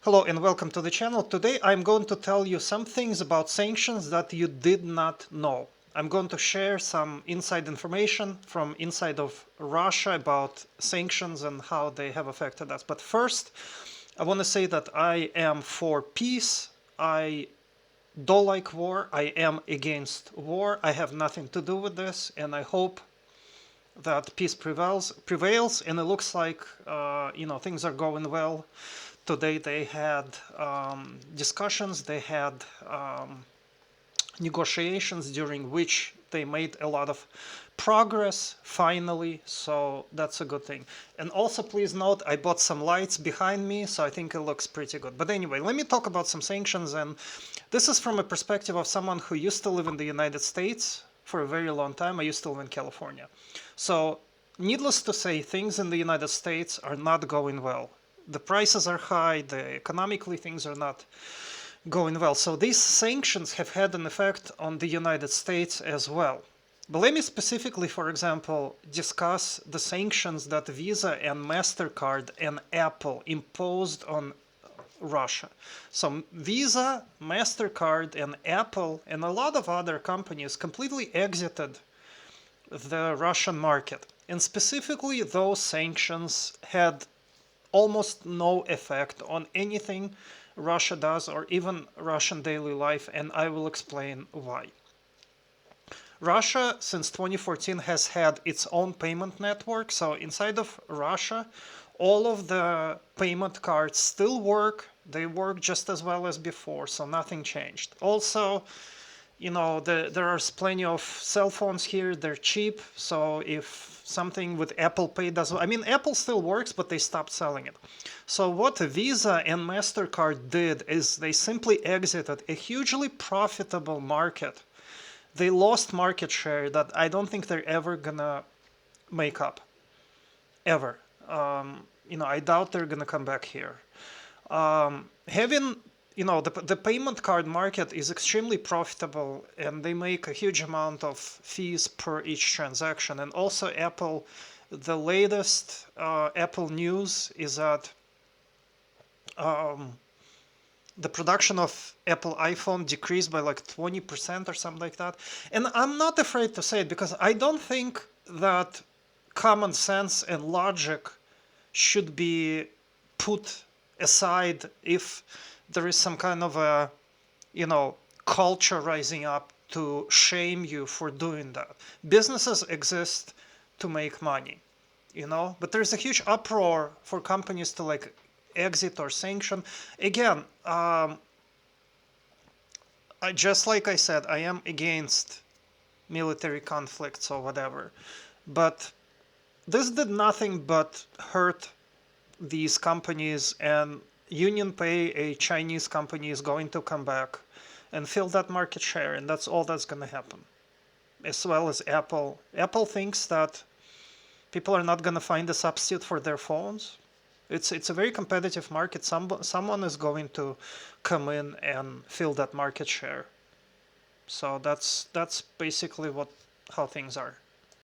Hello and welcome to the channel. Today I'm going to tell you some things about sanctions that you did not know. I'm going to share some inside information from inside of Russia about sanctions and how they have affected us. But first, I want to say that I am for peace. I don't like war. I am against war. I have nothing to do with this, and I hope that peace prevails, and it looks like things are going well. Today they had discussions, they had negotiations during which they made a lot of progress finally, so that's a good thing. And also please note, I bought some lights behind me, so I think it looks pretty good. But anyway, let me talk about some sanctions, and this is from a perspective of someone who used to live in the United States for a very long time. I used to live in California. So needless to say, things in the United States are not going well. The prices are high, economically things are not going well. So these sanctions have had an effect on the United States as well. But let me specifically, for example, discuss the sanctions that Visa and MasterCard and Apple imposed on Russia. So Visa, MasterCard, and Apple, and a lot of other companies completely exited the Russian market. And specifically, those sanctions had almost no effect on anything Russia does or even Russian daily life, and I will explain why. Russia, since 2014, has had its own payment network. So inside of Russia, all of the payment cards still work. They work just as well as before, so nothing changed. Also, there are plenty of cell phones here. They're cheap. So if something with Apple Pay doesn't, Apple still works, but they stopped selling it. So what Visa and MasterCard did is they simply exited a hugely profitable market. They lost market share that I don't think they're ever gonna make up, ever. I doubt they're gonna come back here. The payment card market is extremely profitable, and they make a huge amount of fees per each transaction. And also Apple, the latest Apple news is that the production of Apple iPhone decreased by like 20% or something like that. And I'm not afraid to say it because I don't think that common sense and logic should be put aside if there is some kind of a, culture rising up to shame you for doing that. Businesses exist to make money, but there's a huge uproar for companies to like exit or sanction. Again, just like I said, I am against military conflicts or whatever, but this did nothing but hurt these companies, and UnionPay, a Chinese company, is going to come back and fill that market share, and that's all that's going to happen. As well as Apple. Apple thinks that people are not going to find a substitute for their phones. It's a very competitive market. Someone is going to come in and fill that market share. So that's basically how things are.